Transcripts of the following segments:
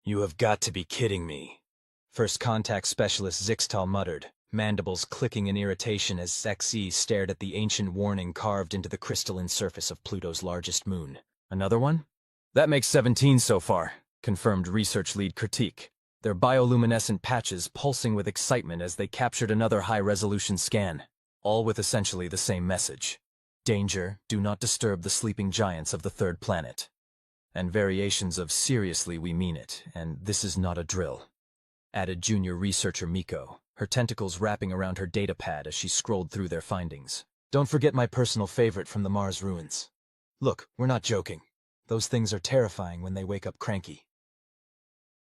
You have got to be kidding me. First Contact Specialist Zixtal muttered, mandibles clicking in irritation as XE stared at the ancient warning carved into the crystalline surface of Pluto's largest moon. Another one? That makes 17 so far, confirmed research lead Critique, their bioluminescent patches pulsing with excitement as they captured another high-resolution scan, all with essentially the same message. Danger, do not disturb the sleeping giants of the third planet. And variations of seriously we mean it, and this is not a drill, added junior researcher Miko, her tentacles wrapping around her data pad as she scrolled through their findings. Don't forget my personal favorite from the Mars ruins. Look, we're not joking. Those things are terrifying when they wake up cranky.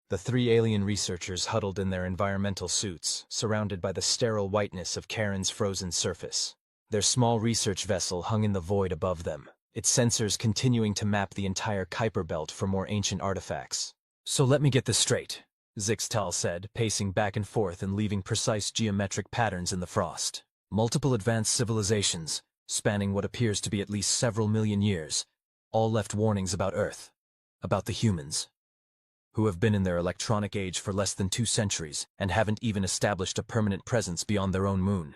The three alien researchers huddled in their environmental suits, surrounded by the sterile whiteness of Charon's frozen surface. Their small research vessel hung in the void above them, its sensors continuing to map the entire Kuiper belt for more ancient artifacts. So let me get this straight, Zixtal said, pacing back and forth and leaving precise geometric patterns in the frost. Multiple advanced civilizations, spanning what appears to be at least several million years, all left warnings about Earth, about the humans, who have been in their electronic age for less than 2 centuries and haven't even established a permanent presence beyond their own moon.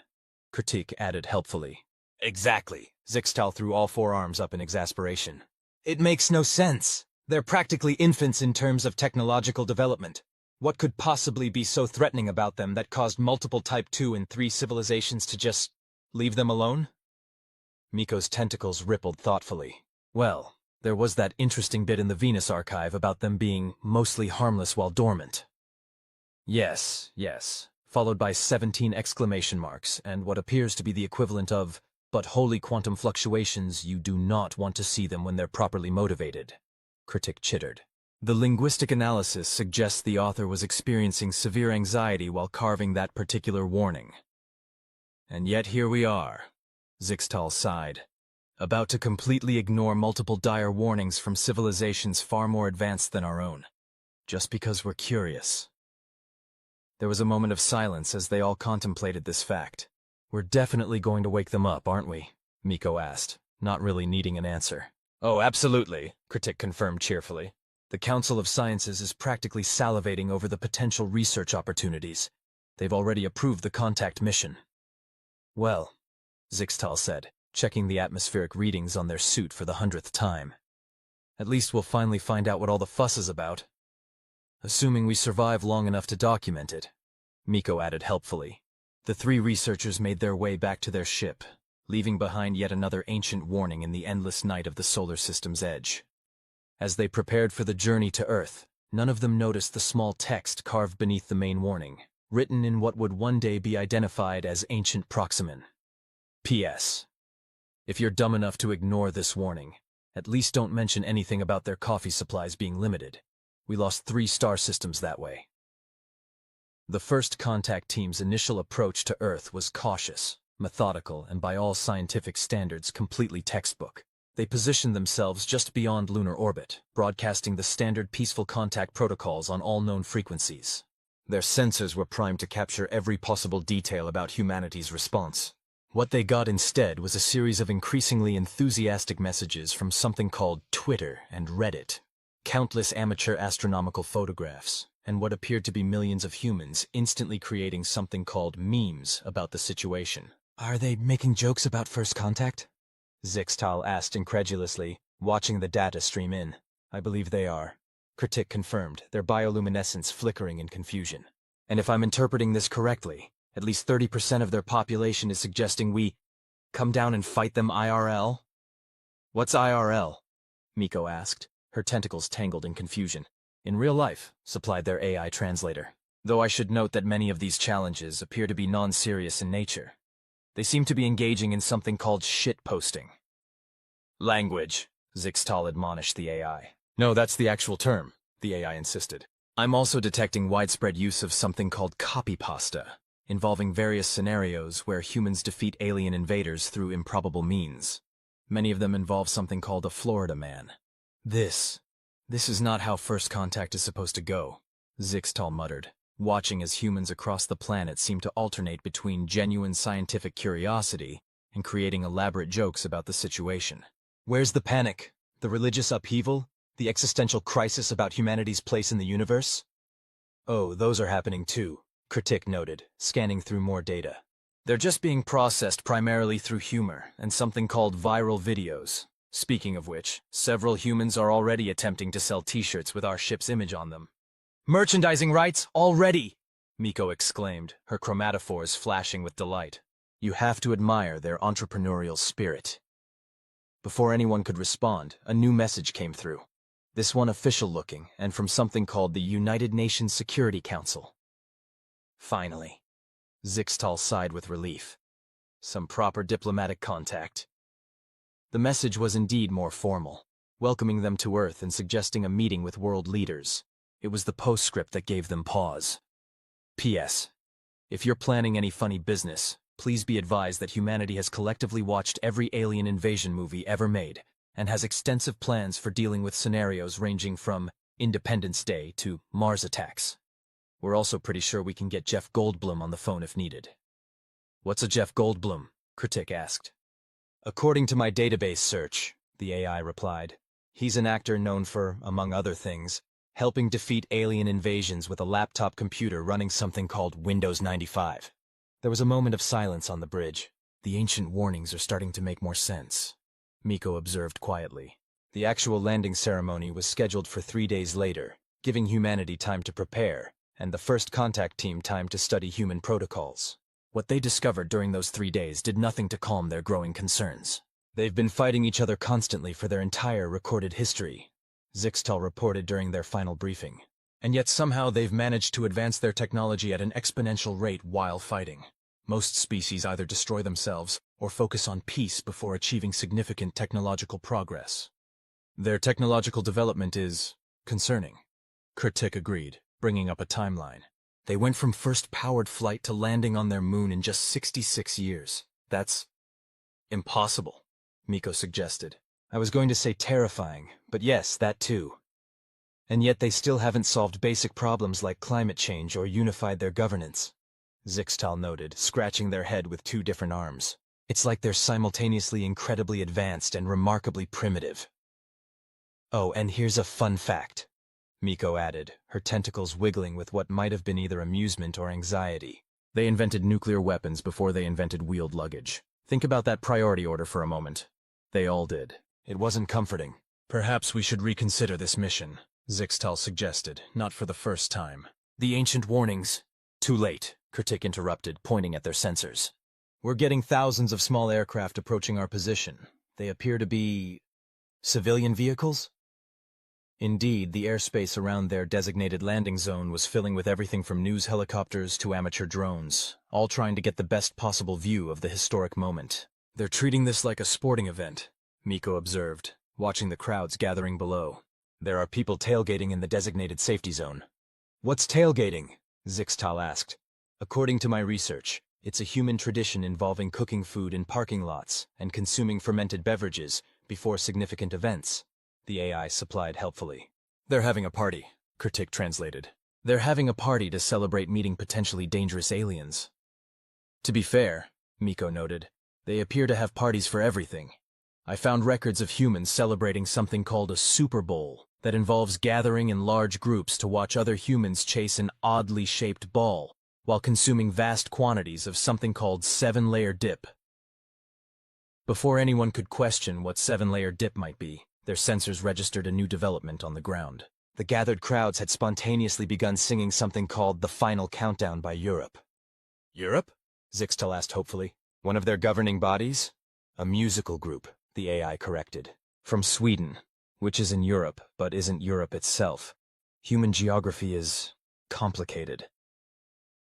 Critique added helpfully. Exactly. Zixtal threw all 4 arms up in exasperation. It makes no sense. They're practically infants in terms of technological development. What could possibly be so threatening about them that caused multiple Type 2 and 3 civilizations to just leave them alone? Miko's tentacles rippled thoughtfully. Well, there was that interesting bit in the Venus archive about them being mostly harmless while dormant. Yes, followed by 17 exclamation marks and what appears to be the equivalent of, but holy quantum fluctuations, you do not want to see them when they're properly motivated, Critic chittered. The linguistic analysis suggests the author was experiencing severe anxiety while carving that particular warning. And yet here we are, Zixtal sighed, about to completely ignore multiple dire warnings from civilizations far more advanced than our own, just because we're curious. There was a moment of silence as they all contemplated this fact. We're definitely going to wake them up, aren't we? Miko asked, not really needing an answer. Oh, absolutely, Critic confirmed cheerfully. The Council of Sciences is practically salivating over the potential research opportunities. They've already approved the contact mission. Well, Zixtal said, checking the atmospheric readings on their suit for the 100th time. At least we'll finally find out what all the fuss is about. Assuming we survive long enough to document it, Miko added helpfully. The 3 researchers made their way back to their ship, leaving behind yet another ancient warning in the endless night of the solar system's edge. As they prepared for the journey to Earth, none of them noticed the small text carved beneath the main warning, written in what would one day be identified as Ancient Proximin. P.S. If you're dumb enough to ignore this warning, at least don't mention anything about their coffee supplies being limited. We lost 3 star systems that way. The First Contact Team's initial approach to Earth was cautious, methodical, and by all scientific standards completely textbook. They positioned themselves just beyond lunar orbit, broadcasting the standard peaceful contact protocols on all known frequencies. Their sensors were primed to capture every possible detail about humanity's response. What they got instead was a series of increasingly enthusiastic messages from something called Twitter and Reddit. Countless amateur astronomical photographs, and what appeared to be millions of humans instantly creating something called memes about the situation. Are they making jokes about First Contact? Zixtal asked incredulously, watching the data stream in. I believe they are. Critic confirmed, their bioluminescence flickering in confusion. And if I'm interpreting this correctly, at least 30% of their population is suggesting we come down and fight them IRL? What's IRL? Miko asked, her tentacles tangled in confusion. In real life, supplied their AI translator. Though I should note that many of these challenges appear to be non-serious in nature. They seem to be engaging in something called shit-posting. Language, Zixtal admonished the AI. No, that's the actual term, the AI insisted. I'm also detecting widespread use of something called copypasta, involving various scenarios where humans defeat alien invaders through improbable means. Many of them involve something called a Florida man. This is not how First Contact is supposed to go, Zixtal muttered, watching as humans across the planet seemed to alternate between genuine scientific curiosity and creating elaborate jokes about the situation. Where's the panic? The religious upheaval? The existential crisis about humanity's place in the universe? Oh, those are happening too, Kritik noted, scanning through more data. They're just being processed primarily through humor and something called viral videos. Speaking of which, several humans are already attempting to sell t-shirts with our ship's image on them. Merchandising rights already! Miko exclaimed, her chromatophores flashing with delight. You have to admire their entrepreneurial spirit. Before anyone could respond, a new message came through. This one official-looking, and from something called the United Nations Security Council. Finally. Zixtal sighed with relief. Some proper diplomatic contact. The message was indeed more formal, welcoming them to Earth and suggesting a meeting with world leaders. It was the postscript that gave them pause. P.S. If you're planning any funny business, please be advised that humanity has collectively watched every alien invasion movie ever made, and has extensive plans for dealing with scenarios ranging from Independence Day to Mars attacks. We're also pretty sure we can get Jeff Goldblum on the phone if needed. What's a Jeff Goldblum? Kritik asked. According to my database search, the AI replied, he's an actor known for, among other things, helping defeat alien invasions with a laptop computer running something called Windows 95. There was a moment of silence on the bridge. The ancient warnings are starting to make more sense, Miko observed quietly. The actual landing ceremony was scheduled for 3 days later, giving humanity time to prepare, and the first contact team time to study human protocols. What they discovered during those 3 days did nothing to calm their growing concerns. They've been fighting each other constantly for their entire recorded history, Zixtal reported during their final briefing. And yet somehow they've managed to advance their technology at an exponential rate while fighting. Most species either destroy themselves or focus on peace before achieving significant technological progress. Their technological development is concerning, Kritik agreed, bringing up a timeline. They went from first powered flight to landing on their moon in just 66 years. That's impossible, Miko suggested. I was going to say terrifying, but yes, that too. And yet they still haven't solved basic problems like climate change or unified their governance, Zixtal noted, scratching their head with 2 different arms. It's like they're simultaneously incredibly advanced and remarkably primitive. Oh, and here's a fun fact, Miko added, her tentacles wiggling with what might have been either amusement or anxiety. They invented nuclear weapons before they invented wheeled luggage. Think about that priority order for a moment. They all did. It wasn't comforting. Perhaps we should reconsider this mission, Zixtal suggested, not for the first time. The ancient warnings. Too late, Kritik interrupted, pointing at their sensors. We're getting thousands of small aircraft approaching our position. They appear to be civilian vehicles? Indeed, the airspace around their designated landing zone was filling with everything from news helicopters to amateur drones, all trying to get the best possible view of the historic moment. They're treating this like a sporting event, Miko observed, watching the crowds gathering below. There are people tailgating in the designated safety zone. What's tailgating? Zixtal asked. According to my research, it's a human tradition involving cooking food in parking lots and consuming fermented beverages before significant events, the AI supplied helpfully. They're having a party, Kritik translated. They're having a party to celebrate meeting potentially dangerous aliens. To be fair, Miko noted, they appear to have parties for everything. I found records of humans celebrating something called a Super Bowl that involves gathering in large groups to watch other humans chase an oddly shaped ball while consuming vast quantities of something called 7-layer dip. Before anyone could question what 7-layer dip might be, their sensors registered a new development on the ground. The gathered crowds had spontaneously begun singing something called The Final Countdown by Europe. Europe? Zixtal asked hopefully. One of their governing bodies? A musical group, the AI corrected. From Sweden, which is in Europe, but isn't Europe itself. Human geography is complicated.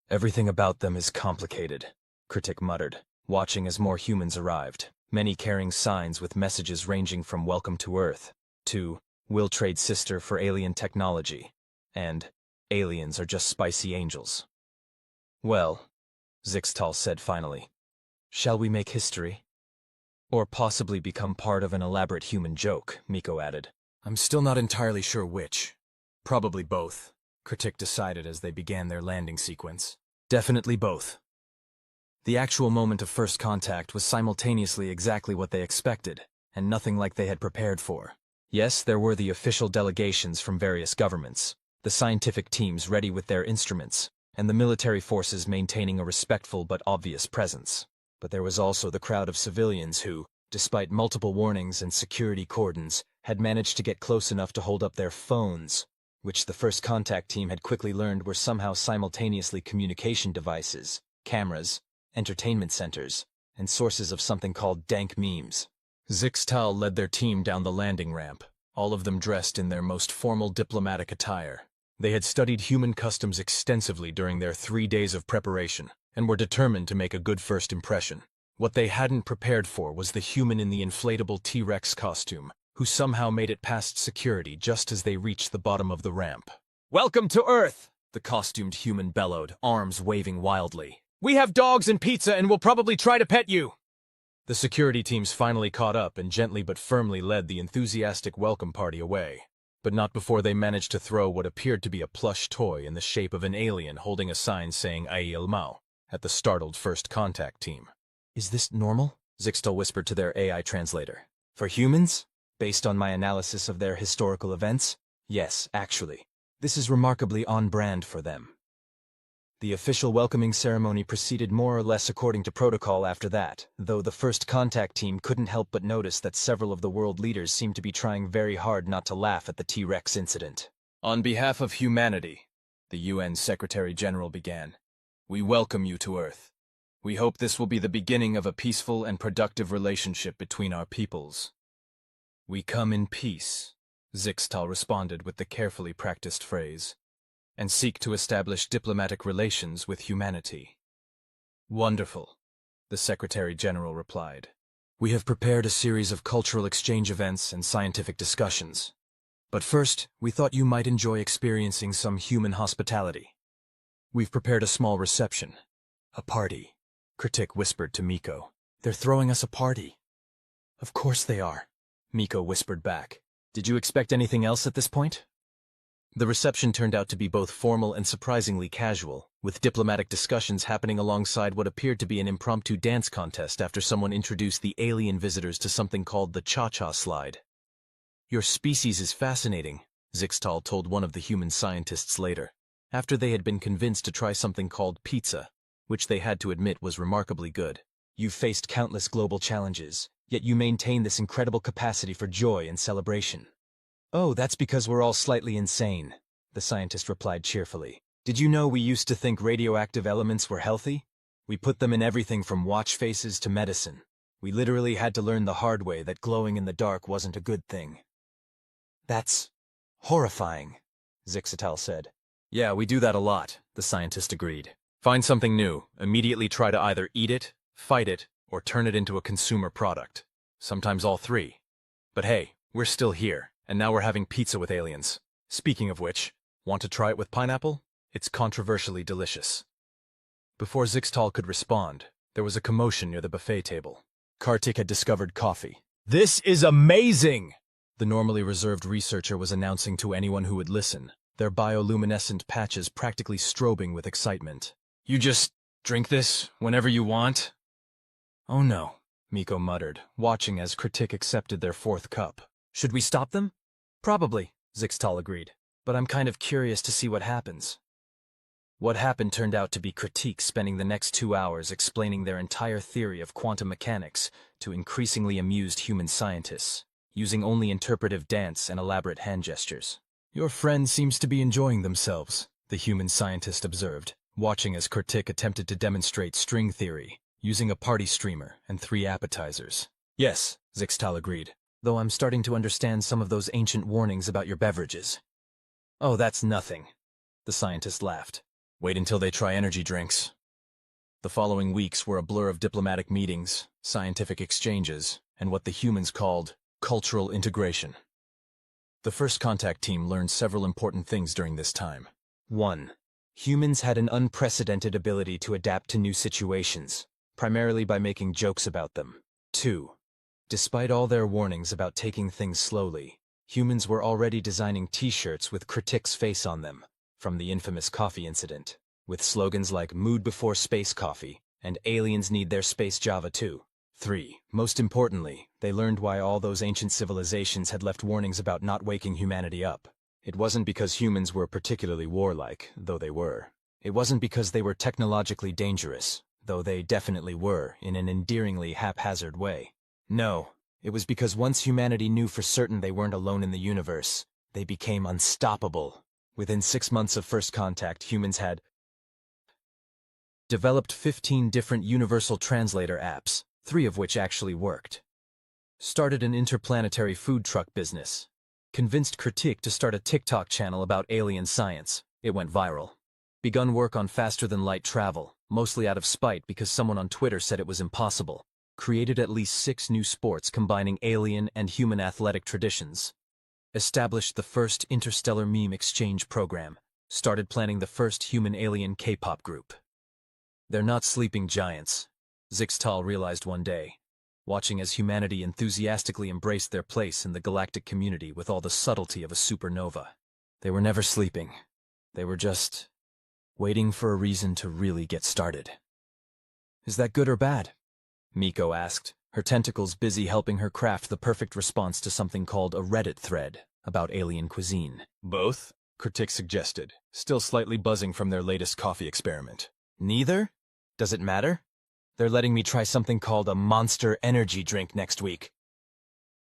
Everything about them is complicated, Kritik muttered, watching as more humans arrived, many carrying signs with messages ranging from Welcome to Earth to We'll trade sister for alien technology, and aliens are just spicy angels. Well, Zixtal said finally, shall we make history? Or possibly become part of an elaborate human joke, Miko added. I'm still not entirely sure which. Probably both, Kritik decided as they began their landing sequence. Definitely both. The actual moment of first contact was simultaneously exactly what they expected, and nothing like they had prepared for. Yes, there were the official delegations from various governments, the scientific teams ready with their instruments, and the military forces maintaining a respectful but obvious presence. But there was also the crowd of civilians who, despite multiple warnings and security cordons, had managed to get close enough to hold up their phones, which the first contact team had quickly learned were somehow simultaneously communication devices, cameras, entertainment centers, and sources of something called dank memes. Zixtal led their team down the landing ramp, all of them dressed in their most formal diplomatic attire. They had studied human customs extensively during their 3 days of preparation, and were determined to make a good first impression. What they hadn't prepared for was the human in the inflatable T-Rex costume, who somehow made it past security just as they reached the bottom of the ramp. "Welcome to Earth!" the costumed human bellowed, arms waving wildly. "We have dogs and pizza and will probably try to pet you!" The security teams finally caught up and gently but firmly led the enthusiastic welcome party away, but not before they managed to throw what appeared to be a plush toy in the shape of an alien holding a sign saying Ai Ilmao at the startled first contact team. "Is this normal?" Zixtal whispered to their AI translator. "For humans? Based on my analysis of their historical events? Yes, actually. This is remarkably on brand for them." The official welcoming ceremony proceeded more or less according to protocol after that, though the first contact team couldn't help but notice that several of the world leaders seemed to be trying very hard not to laugh at the T-Rex incident. "On behalf of humanity," the UN Secretary General began, "we welcome you to Earth. We hope this will be the beginning of a peaceful and productive relationship between our peoples." "We come in peace," Zixtal responded with the carefully practiced phrase, "and seek to establish diplomatic relations with humanity." "Wonderful," the Secretary General replied. "We have prepared a series of cultural exchange events and scientific discussions. But first, we thought you might enjoy experiencing some human hospitality. We've prepared a small reception. A party," Kritik whispered to Miko. "They're throwing us a party." "Of course they are," Miko whispered back. "Did you expect anything else at this point?" The reception turned out to be both formal and surprisingly casual, with diplomatic discussions happening alongside what appeared to be an impromptu dance contest after someone introduced the alien visitors to something called the Cha-Cha slide. "Your species is fascinating," Zixtal told one of the human scientists later, after they had been convinced to try something called pizza, which they had to admit was remarkably good. "You've faced countless global challenges, yet you maintain this incredible capacity for joy and celebration." "Oh, that's because we're all slightly insane," the scientist replied cheerfully. "Did you know we used to think radioactive elements were healthy? We put them in everything from watch faces to medicine. We literally had to learn the hard way that glowing in the dark wasn't a good thing." "That's horrifying," Zixtal said. "Yeah, we do that a lot," the scientist agreed. "Find something new, immediately try to either eat it, fight it, or turn it into a consumer product. Sometimes all three. But hey, we're still here, and now we're having pizza with aliens. Speaking of which, want to try it with pineapple? It's controversially delicious." Before Zixtal could respond, there was a commotion near the buffet table. Kartik had discovered coffee. "This is amazing!" the normally reserved researcher was announcing to anyone who would listen, their bioluminescent patches practically strobing with excitement. "You just drink this whenever you want?" "Oh no," Miko muttered, watching as Kritik accepted their fourth cup. "Should we stop them?" "Probably," Zixtal agreed. "But I'm kind of curious to see what happens." What happened turned out to be Kritik spending the next 2 hours explaining their entire theory of quantum mechanics to increasingly amused human scientists, using only interpretive dance and elaborate hand gestures. "Your friend seems to be enjoying themselves," the human scientist observed, watching as Kritik attempted to demonstrate string theory, using a party streamer and 3 appetizers. "Yes," Zixtal agreed, "though I'm starting to understand some of those ancient warnings about your beverages." "Oh, that's nothing," the scientist laughed. "Wait until they try energy drinks." The following weeks were a blur of diplomatic meetings, scientific exchanges, and what the humans called cultural integration. The first contact team learned several important things during this time. 1. Humans had an unprecedented ability to adapt to new situations, primarily by making jokes about them. 2. Despite all their warnings about taking things slowly, humans were already designing t-shirts with Kritik's face on them, from the infamous coffee incident, with slogans like "Mood before space coffee" and "Aliens need their space Java too," 3. Most importantly, they learned why all those ancient civilizations had left warnings about not waking humanity up. It wasn't because humans were particularly warlike, though they were. It wasn't because they were technologically dangerous, though they definitely were, in an endearingly haphazard way. No, it was because once humanity knew for certain they weren't alone in the universe, they became unstoppable. Within 6 months of first contact, humans had developed 15 different universal translator apps, 3 of which actually worked. Started an interplanetary food truck business. Convinced Critique to start a TikTok channel about alien science. It went viral. Begun work on faster-than-light travel, mostly out of spite because someone on Twitter said it was impossible. Created at least 6 new sports combining alien and human athletic traditions. Established the first interstellar meme exchange program. Started planning the first human-alien K-pop group. They're not sleeping giants, Zixtal realized one day, watching as humanity enthusiastically embraced their place in the galactic community with all the subtlety of a supernova. They were never sleeping. They were just waiting for a reason to really get started. Is that good or bad? Miko asked, her tentacles busy helping her craft the perfect response to something called a Reddit thread about alien cuisine. Both? Critique suggested, still slightly buzzing from their latest coffee experiment. Neither? Does it matter? They're letting me try something called a monster energy drink next week.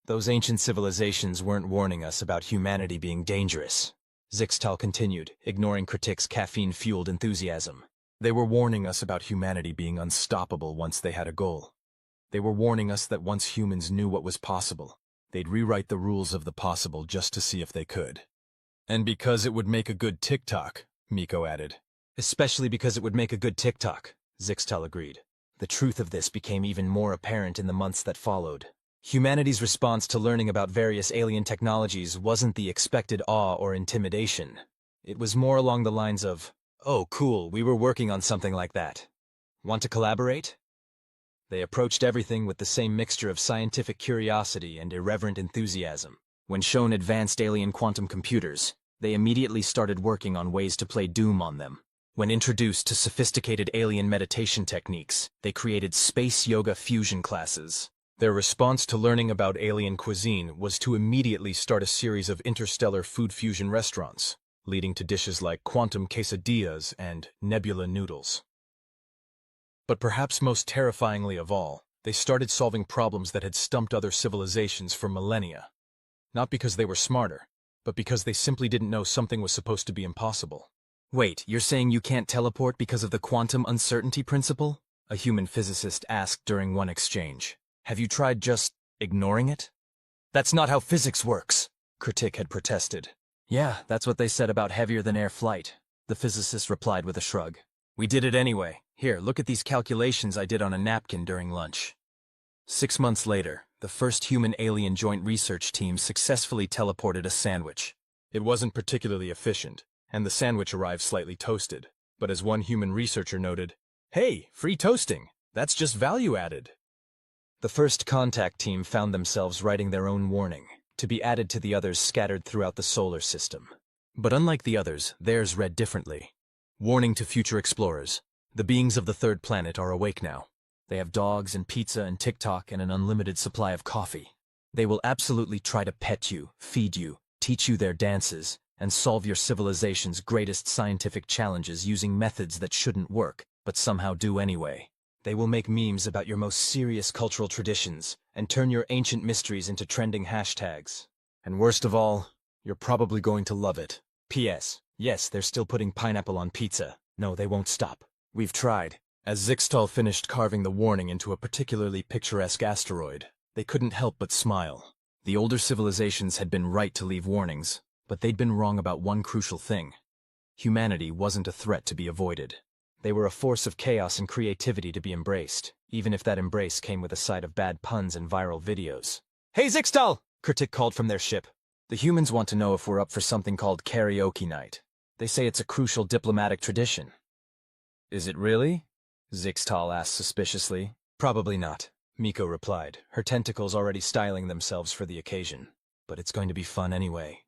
Those ancient civilizations weren't warning us about humanity being dangerous. Zixtal continued, ignoring Critique's caffeine-fueled enthusiasm. They were warning us about humanity being unstoppable once they had a goal. They were warning us that once humans knew what was possible, they'd rewrite the rules of the possible just to see if they could. And because it would make a good TikTok, Miko added. Especially because it would make a good TikTok, Zixtal agreed. The truth of this became even more apparent in the months that followed. Humanity's response to learning about various alien technologies wasn't the expected awe or intimidation. It was more along the lines of, "Oh, cool, we were working on something like that. Want to collaborate?" They approached everything with the same mixture of scientific curiosity and irreverent enthusiasm. When shown advanced alien quantum computers, they immediately started working on ways to play Doom on them. When introduced to sophisticated alien meditation techniques, they created space yoga fusion classes. Their response to learning about alien cuisine was to immediately start a series of interstellar food fusion restaurants, leading to dishes like quantum quesadillas and nebula noodles. But perhaps most terrifyingly of all, they started solving problems that had stumped other civilizations for millennia. Not because they were smarter, but because they simply didn't know something was supposed to be impossible. Wait, you're saying you can't teleport because of the quantum uncertainty principle? A human physicist asked during one exchange. Have you tried just ignoring it? That's not how physics works, Critique had protested. Yeah, that's what they said about heavier-than-air flight, the physicist replied with a shrug. We did it anyway. Here, look at these calculations I did on a napkin during lunch. 6 months later, the first human-alien joint research team successfully teleported a sandwich. It wasn't particularly efficient, and the sandwich arrived slightly toasted. But as one human researcher noted, "Hey, free toasting! That's just value added." The first contact team found themselves writing their own warning, to be added to the others scattered throughout the solar system. But unlike the others, theirs read differently. Warning to future explorers. The beings of the third planet are awake now. They have dogs and pizza and TikTok and an unlimited supply of coffee. They will absolutely try to pet you, feed you, teach you their dances, and solve your civilization's greatest scientific challenges using methods that shouldn't work, but somehow do anyway. They will make memes about your most serious cultural traditions and turn your ancient mysteries into trending hashtags. And worst of all, you're probably going to love it. P.S. Yes, they're still putting pineapple on pizza. No, they won't stop. We've tried. As Zixtal finished carving the warning into a particularly picturesque asteroid, they couldn't help but smile. The older civilizations had been right to leave warnings, but they'd been wrong about one crucial thing. Humanity wasn't a threat to be avoided. They were a force of chaos and creativity to be embraced, even if that embrace came with a side of bad puns and viral videos. Hey Zixtal! Critique called from their ship. The humans want to know if we're up for something called karaoke night. They say it's a crucial diplomatic tradition. Is it really? Zixtal asked suspiciously. Probably not, Miko replied, her tentacles already styling themselves for the occasion. But it's going to be fun anyway.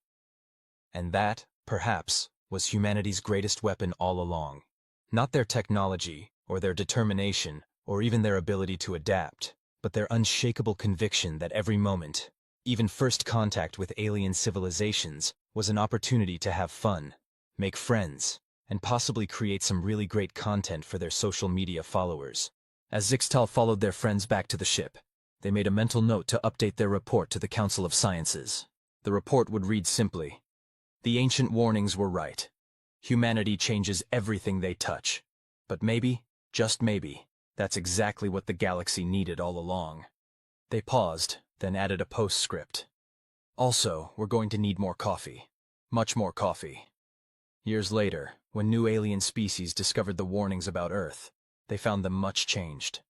And that, perhaps, was humanity's greatest weapon all along. Not their technology, or their determination, or even their ability to adapt. but their unshakable conviction that every moment, even first contact with alien civilizations, was an opportunity to have fun, make friends, and possibly create some really great content for their social media followers. As Zixtal followed their friends back to the ship, they made a mental note to update their report to the Council of Sciences. The report would read simply, "The ancient warnings were right. Humanity changes everything they touch. But maybe, just maybe, that's exactly what the galaxy needed all along." They paused, then added a postscript. "Also, we're going to need more coffee. Much more coffee." Years later, when new alien species discovered the warnings about Earth, they found them much changed.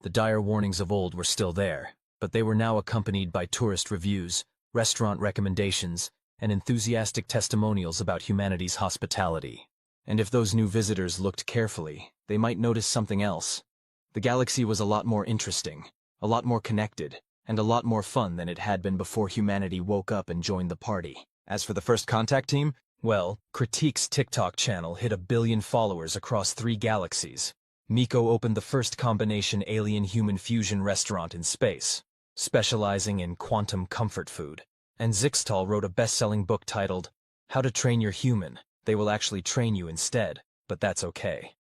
The dire warnings of old were still there, but they were now accompanied by tourist reviews, restaurant recommendations, and enthusiastic testimonials about humanity's hospitality. And if those new visitors looked carefully, they might notice something else. The galaxy was a lot more interesting, a lot more connected, and a lot more fun than it had been before humanity woke up and joined the party. As for the First Contact team, well, Critique's TikTok channel hit 1 billion followers across 3 galaxies. Miko opened the first combination alien-human fusion restaurant in space, specializing in quantum comfort food. And Zixtal wrote a best-selling book titled, "How to Train Your Human. They Will Actually Train You Instead, but That's Okay."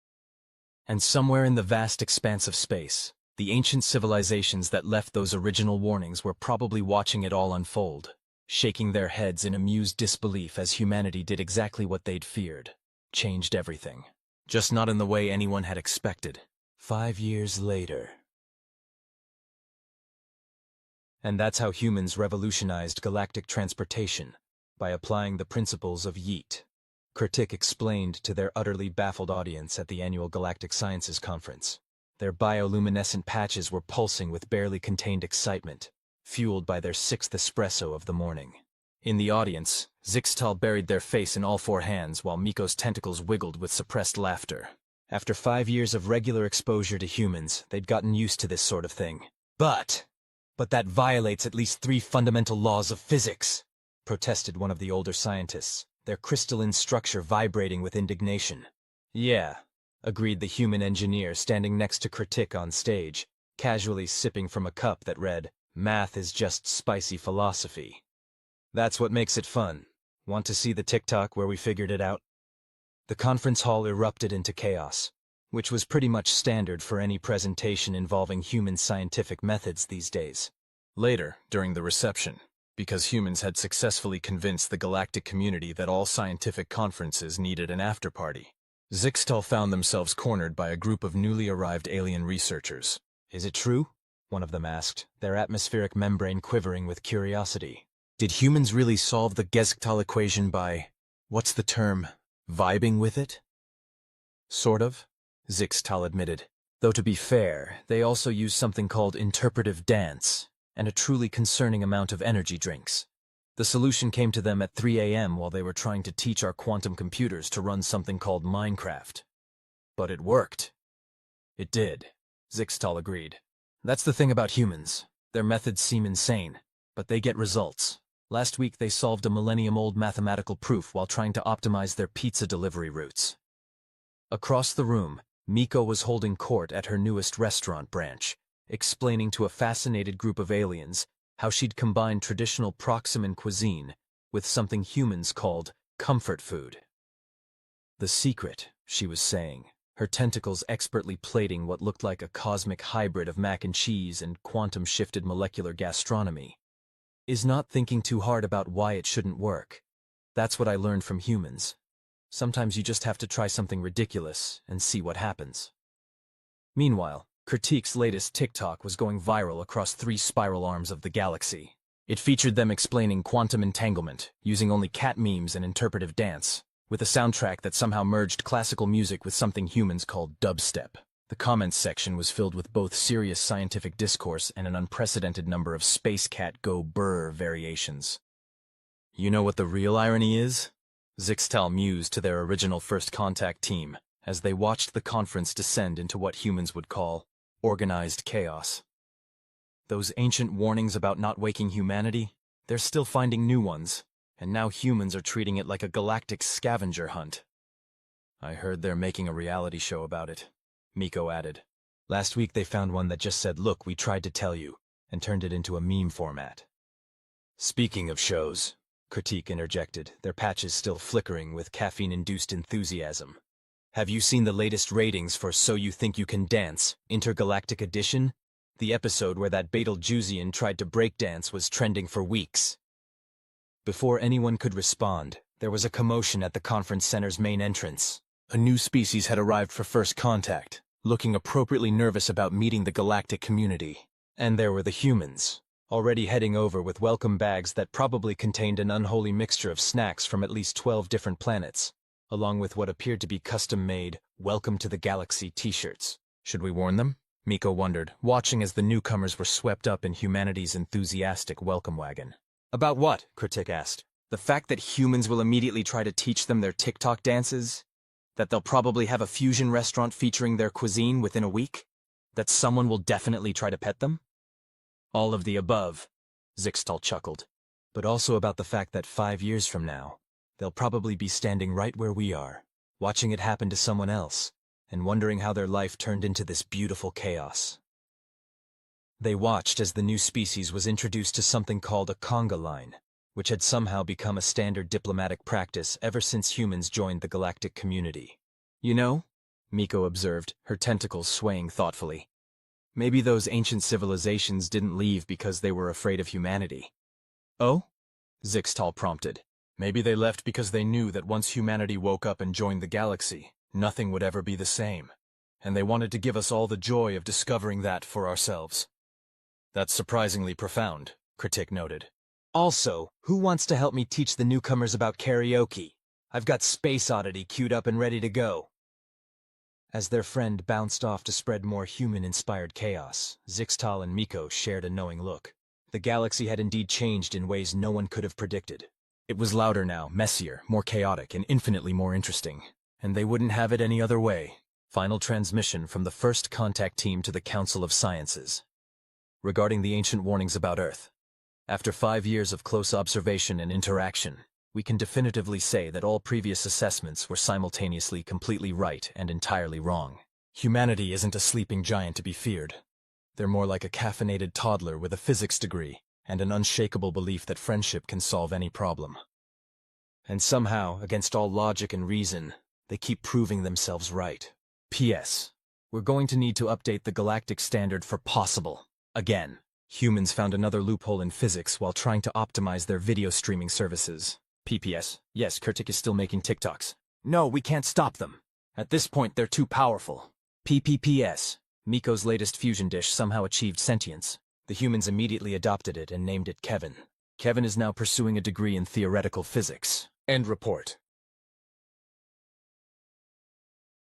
And somewhere in the vast expanse of space, the ancient civilizations that left those original warnings were probably watching it all unfold, shaking their heads in amused disbelief as humanity did exactly what they'd feared, changed everything. Just not in the way anyone had expected. 5 years later. And that's how humans revolutionized galactic transportation, by applying the principles of yeet. Critique explained to their utterly baffled audience at the annual Galactic Sciences Conference. Their bioluminescent patches were pulsing with barely contained excitement, fueled by their 6th espresso of the morning. In the audience, Zixtal buried their face in all 4 hands while Miko's tentacles wiggled with suppressed laughter. After 5 years of regular exposure to humans, they'd gotten used to this sort of thing. But that violates at least 3 fundamental laws of physics, protested one of the older scientists, their crystalline structure vibrating with indignation. Yeah, agreed the human engineer standing next to Critique on stage, casually sipping from a cup that read, "Math is just spicy philosophy." That's what makes it fun. Want to see the TikTok where we figured it out? The conference hall erupted into chaos, which was pretty much standard for any presentation involving human scientific methods these days. Later, during the reception, because humans had successfully convinced the galactic community that all scientific conferences needed an after-party, Zixtal found themselves cornered by a group of newly arrived alien researchers. "Is it true?" one of them asked, their atmospheric membrane quivering with curiosity. "Did humans really solve the Gezgtal equation by, what's the term, vibing with it?" "Sort of," Zixtal admitted. Though to be fair, they also used something called interpretive dance, and a truly concerning amount of energy drinks. The solution came to them at 3 a.m. while they were trying to teach our quantum computers to run something called Minecraft. But it worked. It did, Zixtal agreed. That's the thing about humans. Their methods seem insane, but they get results. Last week they solved a millennium-old mathematical proof while trying to optimize their pizza delivery routes. Across the room, Miko was holding court at her newest restaurant branch, explaining to a fascinated group of aliens how she'd combined traditional Proximan cuisine with something humans called comfort food. The secret, she was saying, her tentacles expertly plating what looked like a cosmic hybrid of mac and cheese and quantum-shifted molecular gastronomy, is not thinking too hard about why it shouldn't work. That's what I learned from humans. Sometimes you just have to try something ridiculous and see what happens. Meanwhile, Critique's latest TikTok was going viral across 3 spiral arms of the galaxy. It featured them explaining quantum entanglement, using only cat memes and interpretive dance, with a soundtrack that somehow merged classical music with something humans called dubstep. The comments section was filled with both serious scientific discourse and an unprecedented number of Space Cat Go Brr variations. You know what the real irony is? Zixtal mused to their original First Contact team as they watched the conference descend into what humans would call organized chaos. Those ancient warnings about not waking humanity, they're still finding new ones, and now humans are treating it like a galactic scavenger hunt. I heard they're making a reality show about it, Miko added. Last week they found one that just said, "Look, we tried to tell you," and turned it into a meme format. Speaking of shows, Critique interjected, their patches still flickering with caffeine-induced enthusiasm. Have you seen the latest ratings for So You Think You Can Dance, Intergalactic Edition? The episode where that Betelgeusian tried to breakdance was trending for weeks. Before anyone could respond, there was a commotion at the conference center's main entrance. A new species had arrived for first contact, looking appropriately nervous about meeting the galactic community. And there were the humans, already heading over with welcome bags that probably contained an unholy mixture of snacks from at least 12 different planets, along with what appeared to be custom-made "Welcome to the Galaxy" t-shirts. Should we warn them? Miko wondered, watching as the newcomers were swept up in humanity's enthusiastic welcome wagon. About what? Critic asked. The fact that humans will immediately try to teach them their TikTok dances? That they'll probably have a fusion restaurant featuring their cuisine within a week? That someone will definitely try to pet them? All of the above, Zixtal chuckled. But also about the fact that 5 years from now, they'll probably be standing right where we are, watching it happen to someone else, and wondering how their life turned into this beautiful chaos. They watched as the new species was introduced to something called a conga line, which had somehow become a standard diplomatic practice ever since humans joined the galactic community. You know, Miko observed, her tentacles swaying thoughtfully. Maybe those ancient civilizations didn't leave because they were afraid of humanity. Oh? Zixtal prompted. Maybe they left because they knew that once humanity woke up and joined the galaxy, nothing would ever be the same, and they wanted to give us all the joy of discovering that for ourselves. That's surprisingly profound, Critic noted. Also, who wants to help me teach the newcomers about karaoke? I've got Space Oddity queued up and ready to go. As their friend bounced off to spread more human-inspired chaos, Zixtal and Miko shared a knowing look. The galaxy had indeed changed in ways no one could have predicted. It was louder now, messier, more chaotic, and infinitely more interesting. And they wouldn't have it any other way. Final transmission from the First Contact Team to the Council of Sciences. Regarding the ancient warnings about Earth, after 5 years of close observation and interaction, we can definitively say that all previous assessments were simultaneously completely right and entirely wrong. Humanity isn't a sleeping giant to be feared. They're more like a caffeinated toddler with a physics degree and an unshakable belief that friendship can solve any problem. And somehow, against all logic and reason, they keep proving themselves right. P.S. We're going to need to update the galactic standard for possible. Again. Humans found another loophole in physics while trying to optimize their video streaming services. P.P.S. Yes, Kurtik is still making TikToks. No, we can't stop them. At this point, they're too powerful. P.P.P.S. Miko's latest fusion dish somehow achieved sentience. The humans immediately adopted it and named it Kevin. Kevin is now pursuing a degree in theoretical physics. End report.